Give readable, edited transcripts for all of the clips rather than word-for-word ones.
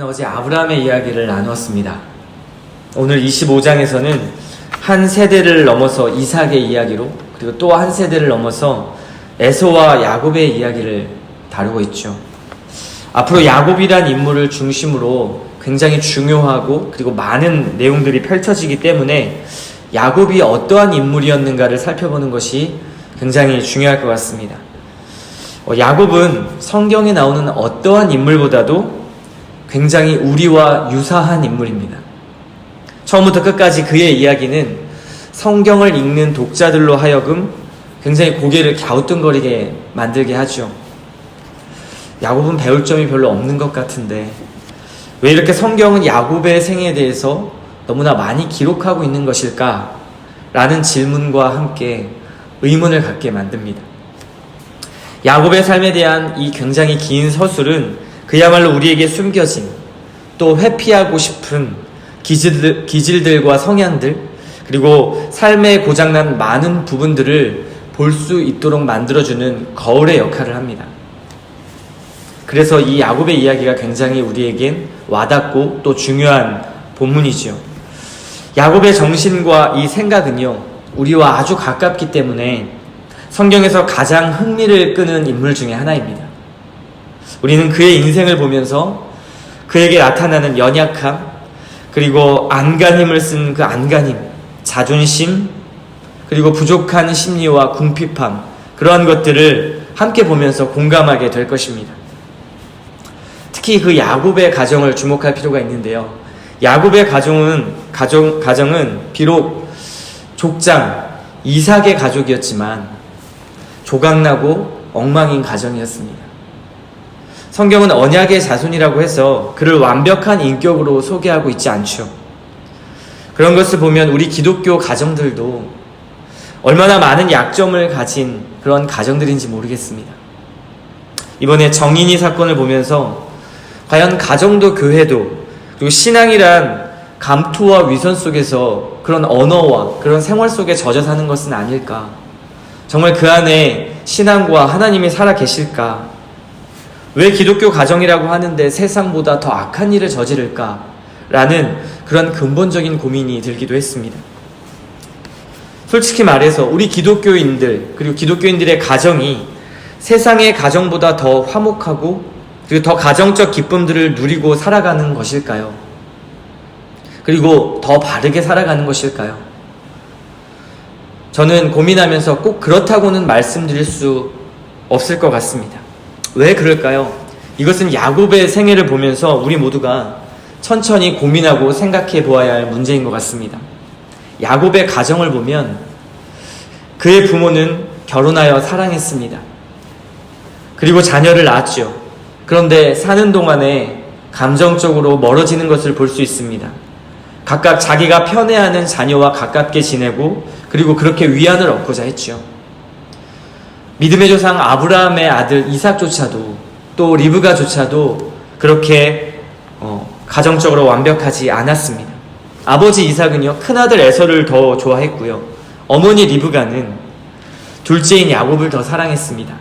어제 아브라함의 이야기를 나누었습니다. 오늘 25장에서는 한 세대를 넘어서 이삭의 이야기로, 그리고 또 한 세대를 넘어서 에서와 야곱의 이야기를 다루고 있죠. 앞으로 야곱이란 인물을 중심으로 굉장히 중요하고 그리고 많은 내용들이 펼쳐지기 때문에 야곱이 어떠한 인물이었는가를 살펴보는 것이 굉장히 중요할 것 같습니다. 야곱은 성경에 나오는 어떠한 인물보다도 굉장히 우리와 유사한 인물입니다. 처음부터 끝까지 그의 이야기는 성경을 읽는 독자들로 하여금 굉장히 고개를 갸우뚱거리게 만들게 하죠. 야곱은 배울 점이 별로 없는 것 같은데 왜 이렇게 성경은 야곱의 생애에 대해서 너무나 많이 기록하고 있는 것일까? 라는 질문과 함께 의문을 갖게 만듭니다. 야곱의 삶에 대한 이 굉장히 긴 서술은 그야말로 우리에게 숨겨진, 또 회피하고 싶은 기질들과 성향들, 그리고 삶에 고장난 많은 부분들을 볼 수 있도록 만들어주는 거울의 역할을 합니다. 그래서 이 야곱의 이야기가 굉장히 우리에겐 와닿고 또 중요한 본문이죠. 야곱의 정신과 이 생각은요, 우리와 아주 가깝기 때문에 성경에서 가장 흥미를 끄는 인물 중에 하나입니다. 우리는 그의 인생을 보면서 그에게 나타나는 연약함, 그리고 안간힘을 쓴 그 안간힘, 자존심, 그리고 부족한 심리와 궁핍함, 그러한 것들을 함께 보면서 공감하게 될 것입니다. 특히 그 야곱의 가정을 주목할 필요가 있는데요. 야곱의 가정은 비록 족장 이삭의 가족이었지만 조각나고 엉망인 가정이었습니다. 성경은 언약의 자손이라고 해서 그를 완벽한 인격으로 소개하고 있지 않죠. 그런 것을 보면 우리 기독교 가정들도 얼마나 많은 약점을 가진 그런 가정들인지 모르겠습니다. 이번에 정인이 사건을 보면서 과연 가정도 교회도 그리고 신앙이란 감투와 위선 속에서 그런 언어와 그런 생활 속에 젖어 사는 것은 아닐까? 정말 그 안에 신앙과 하나님이 살아 계실까? 왜 기독교 가정이라고 하는데 세상보다 더 악한 일을 저지를까? 라는 그런 근본적인 고민이 들기도 했습니다. 솔직히 말해서 우리 기독교인들, 그리고 기독교인들의 가정이 세상의 가정보다 더 화목하고 그리고 더 가정적 기쁨들을 누리고 살아가는 것일까요? 그리고 더 바르게 살아가는 것일까요? 저는 고민하면서 꼭 그렇다고는 말씀드릴 수 없을 것 같습니다. 왜 그럴까요? 이것은 야곱의 생애를 보면서 우리 모두가 천천히 고민하고 생각해 보아야 할 문제인 것 같습니다. 야곱의 가정을 보면 그의 부모는 결혼하여 사랑했습니다. 그리고 자녀를 낳았죠. 그런데 사는 동안에 감정적으로 멀어지는 것을 볼 수 있습니다. 각각 자기가 편애하는 자녀와 가깝게 지내고 그리고 그렇게 위안을 얻고자 했죠. 믿음의 조상 아브라함의 아들 이삭조차도 또 리브가조차도 그렇게 가정적으로 완벽하지 않았습니다. 아버지 이삭은요, 큰아들 에서를 더 좋아했고요. 어머니 리브가는 둘째인 야곱을 더 사랑했습니다.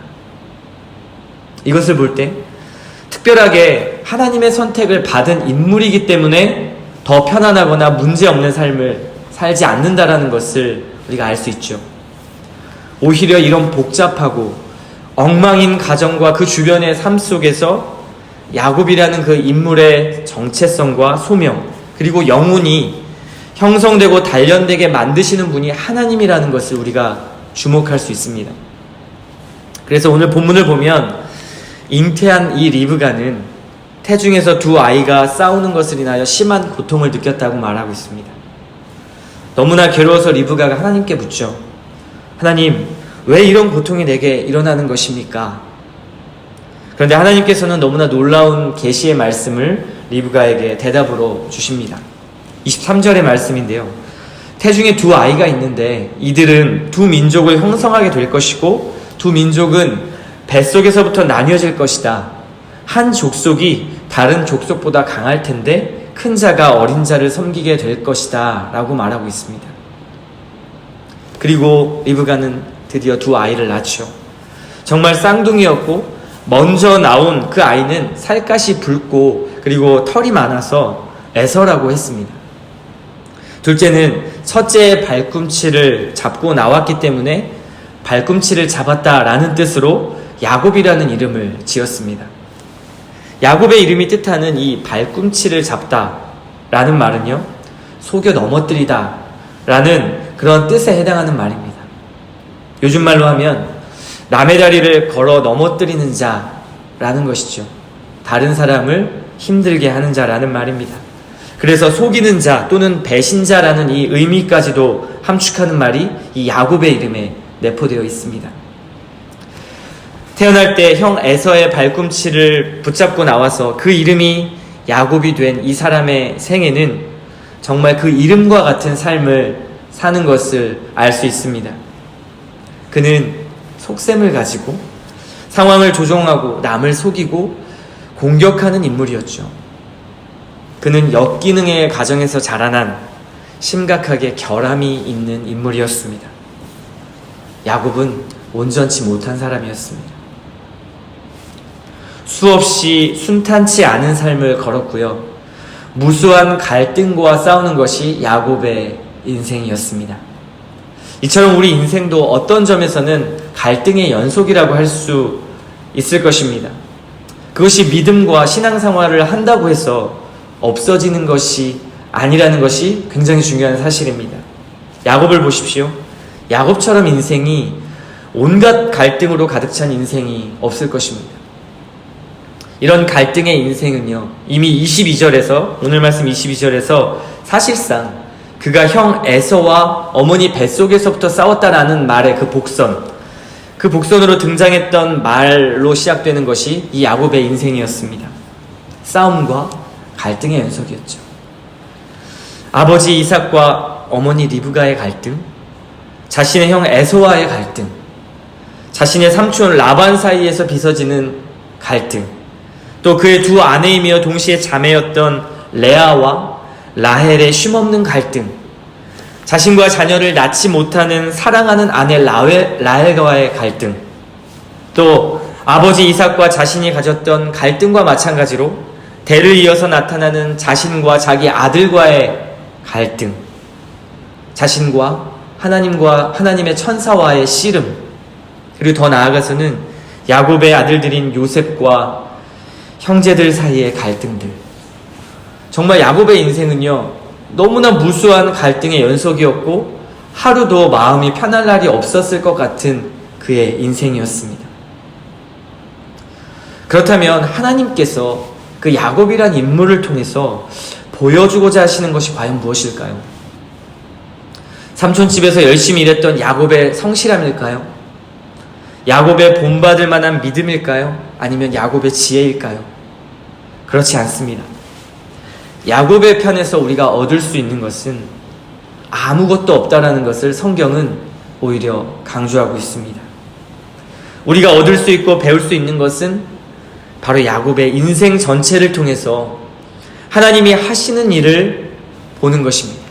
이것을 볼 때 특별하게 하나님의 선택을 받은 인물이기 때문에 더 편안하거나 문제없는 삶을 살지 않는다라는 것을 우리가 알 수 있죠. 오히려 이런 복잡하고 엉망인 가정과 그 주변의 삶 속에서 야곱이라는 그 인물의 정체성과 소명, 그리고 영혼이 형성되고 단련되게 만드시는 분이 하나님이라는 것을 우리가 주목할 수 있습니다. 그래서 오늘 본문을 보면 잉태한 이 리브가는 태중에서 두 아이가 싸우는 것을 인하여 심한 고통을 느꼈다고 말하고 있습니다. 너무나 괴로워서 리브가가 하나님께 묻죠. 하나님, 왜 이런 고통이 내게 일어나는 것입니까? 그런데 하나님께서는 너무나 놀라운 계시의 말씀을 리브가에게 대답으로 주십니다. 23절의 말씀인데요. 태중에 두 아이가 있는데 이들은 두 민족을 형성하게 될 것이고 두 민족은 뱃속에서부터 나뉘어질 것이다. 한 족속이 다른 족속보다 강할 텐데 큰 자가 어린 자를 섬기게 될 것이다 라고 말하고 있습니다. 그리고 리브가는 드디어 두 아이를 낳죠. 정말 쌍둥이였고 먼저 나온 그 아이는 살갗이 붉고 그리고 털이 많아서 에서라고 했습니다. 둘째는 첫째의 발꿈치를 잡고 나왔기 때문에 발꿈치를 잡았다라는 뜻으로 야곱이라는 이름을 지었습니다. 야곱의 이름이 뜻하는 이 발꿈치를 잡다라는 말은요, 속여 넘어뜨리다 라는 그런 뜻에 해당하는 말입니다. 요즘 말로 하면 남의 다리를 걸어 넘어뜨리는 자라는 것이죠. 다른 사람을 힘들게 하는 자라는 말입니다. 그래서 속이는 자 또는 배신자라는 이 의미까지도 함축하는 말이 이 야곱의 이름에 내포되어 있습니다. 태어날 때 형 에서의 발꿈치를 붙잡고 나와서 그 이름이 야곱이 된 이 사람의 생애는 정말 그 이름과 같은 삶을 사는 것을 알 수 있습니다. 그는 속셈을 가지고 상황을 조종하고 남을 속이고 공격하는 인물이었죠. 그는 역기능의 가정에서 자라난 심각하게 결함이 있는 인물이었습니다. 야곱은 온전치 못한 사람이었습니다. 수없이 순탄치 않은 삶을 걸었고요. 무수한 갈등과 싸우는 것이 야곱의 인생이었습니다. 이처럼 우리 인생도 어떤 점에서는 갈등의 연속이라고 할 수 있을 것입니다. 그것이 믿음과 신앙생활을 한다고 해서 없어지는 것이 아니라는 것이 굉장히 중요한 사실입니다. 야곱을 보십시오. 야곱처럼 인생이 온갖 갈등으로 가득 찬 인생이 없을 것입니다. 이런 갈등의 인생은요, 이미 22절에서, 오늘 말씀 22절에서 사실상 그가 형 에서와 어머니 뱃속에서부터 싸웠다라는 말의 그 복선으로 등장했던 말로 시작되는 것이 이 야곱의 인생이었습니다. 싸움과 갈등의 연속이었죠. 아버지 이삭과 어머니 리브가의 갈등, 자신의 형 에서와의 갈등, 자신의 삼촌 라반 사이에서 빚어지는 갈등, 또 그의 두 아내이며 동시에 자매였던 레아와 라헬의 쉼없는 갈등, 자신과 자녀를 낳지 못하는 사랑하는 아내 라헬과의 갈등, 또 아버지 이삭과 자신이 가졌던 갈등과 마찬가지로 대를 이어서 나타나는 자신과 자기 아들과의 갈등, 자신과 하나님의 천사와의 씨름, 그리고 더 나아가서는 야곱의 아들들인 요셉과 형제들 사이의 갈등들. 정말 야곱의 인생은요, 너무나 무수한 갈등의 연속이었고 하루도 마음이 편할 날이 없었을 것 같은 그의 인생이었습니다. 그렇다면 하나님께서 그 야곱이란 인물을 통해서 보여주고자 하시는 것이 과연 무엇일까요? 삼촌집에서 열심히 일했던 야곱의 성실함일까요? 야곱의 본받을 만한 믿음일까요? 아니면 야곱의 지혜일까요? 그렇지 않습니다. 야곱의 편에서 우리가 얻을 수 있는 것은 아무것도 없다라는 것을 성경은 오히려 강조하고 있습니다. 우리가 얻을 수 있고 배울 수 있는 것은 바로 야곱의 인생 전체를 통해서 하나님이 하시는 일을 보는 것입니다.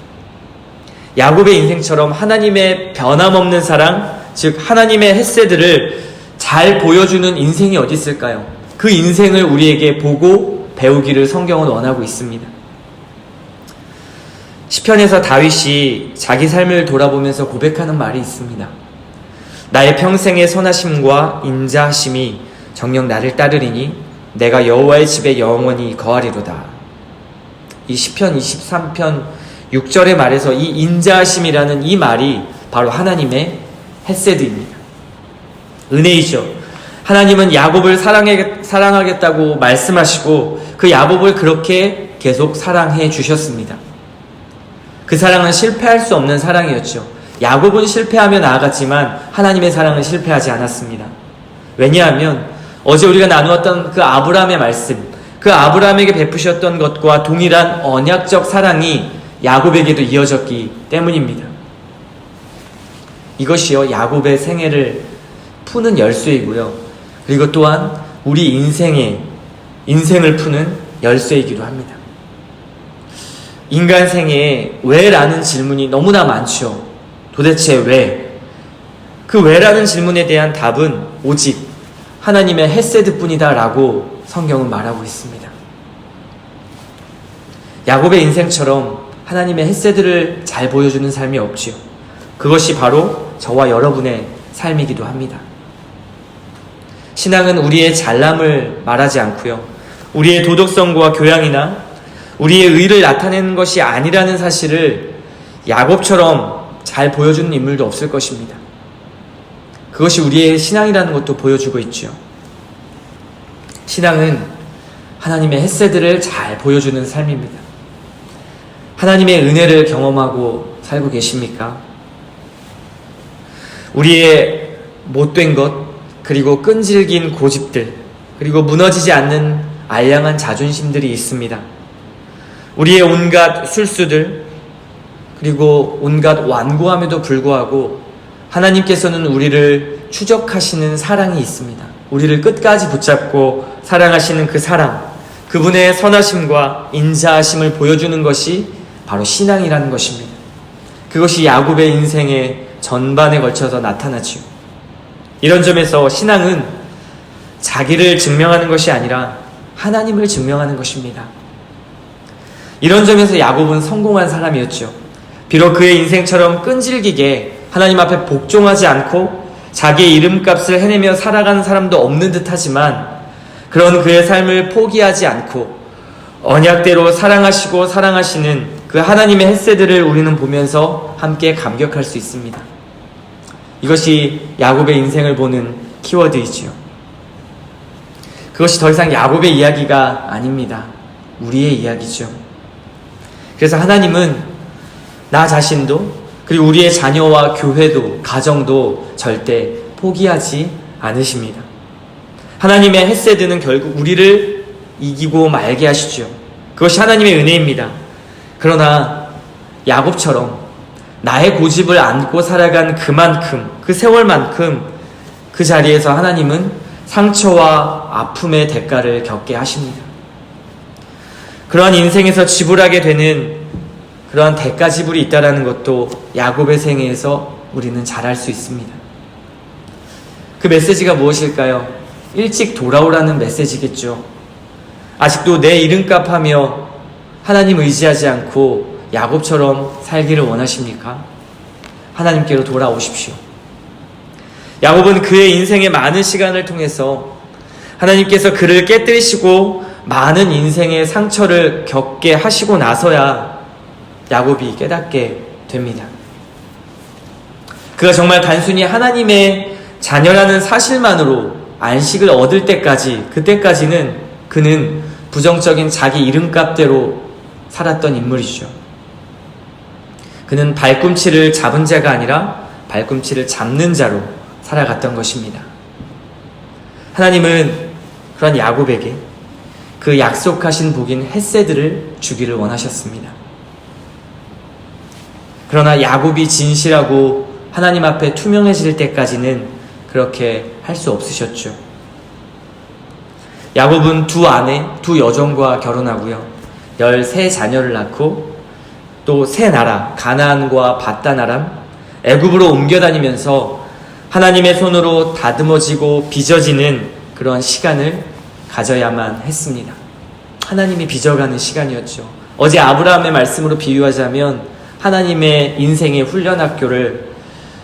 야곱의 인생처럼 하나님의 변함없는 사랑, 즉 하나님의 헤세드를 잘 보여주는 인생이 어디 있을까요? 그 인생을 우리에게 보고 배우기를 성경은 원하고 있습니다. 시편에서 다윗이 자기 삶을 돌아보면서 고백하는 말이 있습니다. 나의 평생의 선하심과 인자하심이 정녕 나를 따르리니 내가 여호와의 집에 영원히 거하리로다. 이 시편 23편 6절의 말에서 이 인자하심이라는 이 말이 바로 하나님의 헤세드입니다. 은혜이죠. 하나님은 야곱을 사랑하겠다고 말씀하시고 그 야곱을 그렇게 계속 사랑해 주셨습니다. 그 사랑은 실패할 수 없는 사랑이었죠. 야곱은 실패하며 나아갔지만 하나님의 사랑은 실패하지 않았습니다. 왜냐하면 어제 우리가 나누었던 그 아브라함의 말씀, 그 아브라함에게 베푸셨던 것과 동일한 언약적 사랑이 야곱에게도 이어졌기 때문입니다. 이것이요, 야곱의 생애를 푸는 열쇠이고요. 그리고 또한 우리 인생을 푸는 열쇠이기도 합니다. 인간 생애에 왜라는 질문이 너무나 많죠. 도대체 왜? 그 왜라는 질문에 대한 답은 오직 하나님의 헤세드뿐이다 라고 성경은 말하고 있습니다. 야곱의 인생처럼 하나님의 헤세드를 잘 보여주는 삶이 없지요. 그것이 바로 저와 여러분의 삶이기도 합니다. 신앙은 우리의 잘남을 말하지 않고요, 우리의 도덕성과 교양이나 우리의 의를 나타내는 것이 아니라는 사실을 야곱처럼 잘 보여주는 인물도 없을 것입니다. 그것이 우리의 신앙이라는 것도 보여주고 있죠. 신앙은 하나님의 헤세드를 잘 보여주는 삶입니다. 하나님의 은혜를 경험하고 살고 계십니까? 우리의 못된 것, 그리고 끈질긴 고집들, 그리고 무너지지 않는 알량한 자존심들이 있습니다. 우리의 온갖 술수들, 그리고 온갖 완고함에도 불구하고 하나님께서는 우리를 추적하시는 사랑이 있습니다. 우리를 끝까지 붙잡고 사랑하시는 그 사랑, 그분의 선하심과 인자하심을 보여주는 것이 바로 신앙이라는 것입니다. 그것이 야곱의 인생의 전반에 걸쳐서 나타나지요. 이런 점에서 신앙은 자기를 증명하는 것이 아니라 하나님을 증명하는 것입니다. 이런 점에서 야곱은 성공한 사람이었죠. 비록 그의 인생처럼 끈질기게 하나님 앞에 복종하지 않고 자기의 이름값을 해내며 살아가는 사람도 없는 듯 하지만, 그런 그의 삶을 포기하지 않고 언약대로 사랑하시고 사랑하시는 그 하나님의 헤세드를 우리는 보면서 함께 감격할 수 있습니다. 이것이 야곱의 인생을 보는 키워드이지요. 그것이 더 이상 야곱의 이야기가 아닙니다. 우리의 이야기죠. 그래서 하나님은 나 자신도, 그리고 우리의 자녀와 교회도, 가정도 절대 포기하지 않으십니다. 하나님의 헤세드는 결국 우리를 이기고 말게 하시죠. 그것이 하나님의 은혜입니다. 그러나 야곱처럼 나의 고집을 안고 살아간 그만큼, 그 세월만큼 그 자리에서 하나님은 상처와 아픔의 대가를 겪게 하십니다. 그러한 인생에서 지불하게 되는 그러한 대가 지불이 있다는 것도 야곱의 생애에서 우리는 잘 알 수 있습니다. 그 메시지가 무엇일까요? 일찍 돌아오라는 메시지겠죠. 아직도 내 이름값 하며 하나님 의지하지 않고 야곱처럼 살기를 원하십니까? 하나님께로 돌아오십시오. 야곱은 그의 인생의 많은 시간을 통해서 하나님께서 그를 깨뜨리시고 많은 인생의 상처를 겪게 하시고 나서야 야곱이 깨닫게 됩니다. 그가 정말 단순히 하나님의 자녀라는 사실만으로 안식을 얻을 때까지, 그때까지는 그는 부정적인 자기 이름값대로 살았던 인물이죠. 그는 발꿈치를 잡은 자가 아니라 발꿈치를 잡는 자로 살아갔던 것입니다. 하나님은 그런 야곱에게 그 약속하신 복인 헤세드를 주기를 원하셨습니다. 그러나 야곱이 진실하고 하나님 앞에 투명해질 때까지는 그렇게 할 수 없으셨죠. 야곱은 두 아내, 두 여종과 결혼하고요, 13자녀를 낳고 또 세 나라, 가나안과 밧단아람, 애굽으로 옮겨다니면서 하나님의 손으로 다듬어지고 빚어지는 그런 시간을 가져야만 했습니다. 하나님이 빚어가는 시간이었죠. 어제 아브라함의 말씀으로 비유하자면 하나님의 인생의 훈련 학교를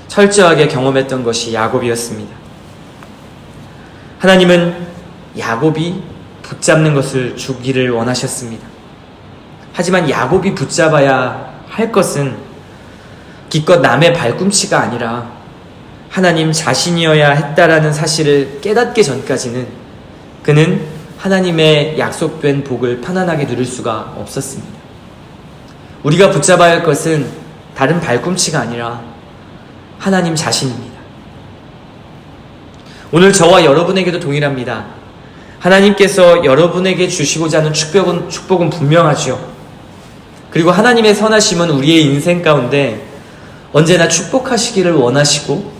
철저하게 경험했던 것이 야곱이었습니다. 하나님은 야곱이 붙잡는 것을 주기를 원하셨습니다. 하지만 야곱이 붙잡아야 할 것은 기껏 남의 발꿈치가 아니라 하나님 자신이어야 했다라는 사실을 깨닫기 전까지는 그는 하나님의 약속된 복을 편안하게 누릴 수가 없었습니다. 우리가 붙잡아야 할 것은 다른 발꿈치가 아니라 하나님 자신입니다. 오늘 저와 여러분에게도 동일합니다. 하나님께서 여러분에게 주시고자 하는 축복은 분명하죠. 그리고 하나님의 선하심은 우리의 인생 가운데 언제나 축복하시기를 원하시고,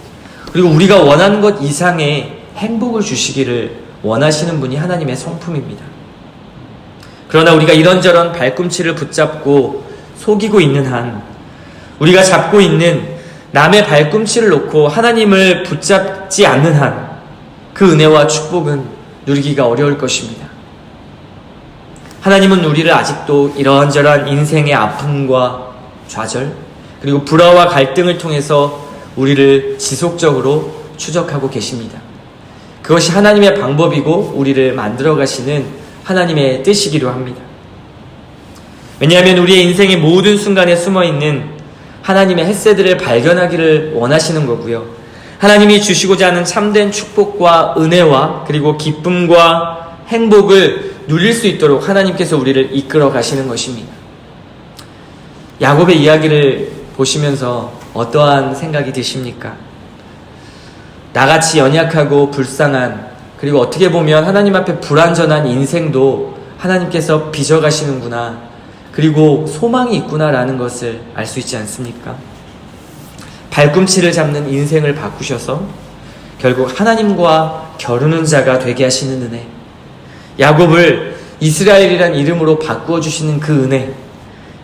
그리고 우리가 원하는 것 이상의 행복을 주시기를 원하시는 분이 하나님의 성품입니다. 그러나 우리가 이런저런 발꿈치를 붙잡고 속이고 있는 한, 우리가 잡고 있는 남의 발꿈치를 놓고 하나님을 붙잡지 않는 한, 그 그 은혜와 축복은 누리기가 어려울 것입니다. 하나님은 우리를 아직도 이런저런 인생의 아픔과 좌절, 그리고 불화와 갈등을 통해서 우리를 지속적으로 추적하고 계십니다. 그것이 하나님의 방법이고 우리를 만들어 가시는 하나님의 뜻이기도 합니다. 왜냐하면 우리의 인생의 모든 순간에 숨어있는 하나님의 햇새들을 발견하기를 원하시는 거고요. 하나님이 주시고자 하는 참된 축복과 은혜와 그리고 기쁨과 행복을 누릴 수 있도록 하나님께서 우리를 이끌어 가시는 것입니다. 야곱의 이야기를 보시면서 어떠한 생각이 드십니까? 나같이 연약하고 불쌍한, 그리고 어떻게 보면 하나님 앞에 불완전한 인생도 하나님께서 빚어가시는구나, 그리고 소망이 있구나라는 것을 알 수 있지 않습니까? 발꿈치를 잡는 인생을 바꾸셔서 결국 하나님과 겨루는 자가 되게 하시는 은혜, 야곱을 이스라엘이란 이름으로 바꾸어 주시는 그 은혜,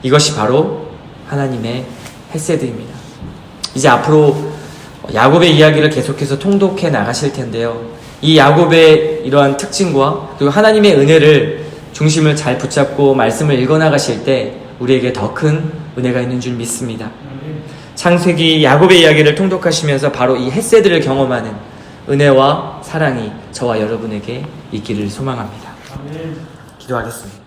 이것이 바로 하나님의 헷세드입니다. 이제 앞으로 야곱의 이야기를 계속해서 통독해 나가실 텐데요. 이 야곱의 이러한 특징과 그리고 하나님의 은혜를 중심을 잘 붙잡고 말씀을 읽어나가실 때 우리에게 더 큰 은혜가 있는 줄 믿습니다. 창세기 야곱의 이야기를 통독하시면서 바로 이 헷세드를 경험하는 은혜와 사랑이 저와 여러분에게 있기를 소망합니다. 기도하겠습니다.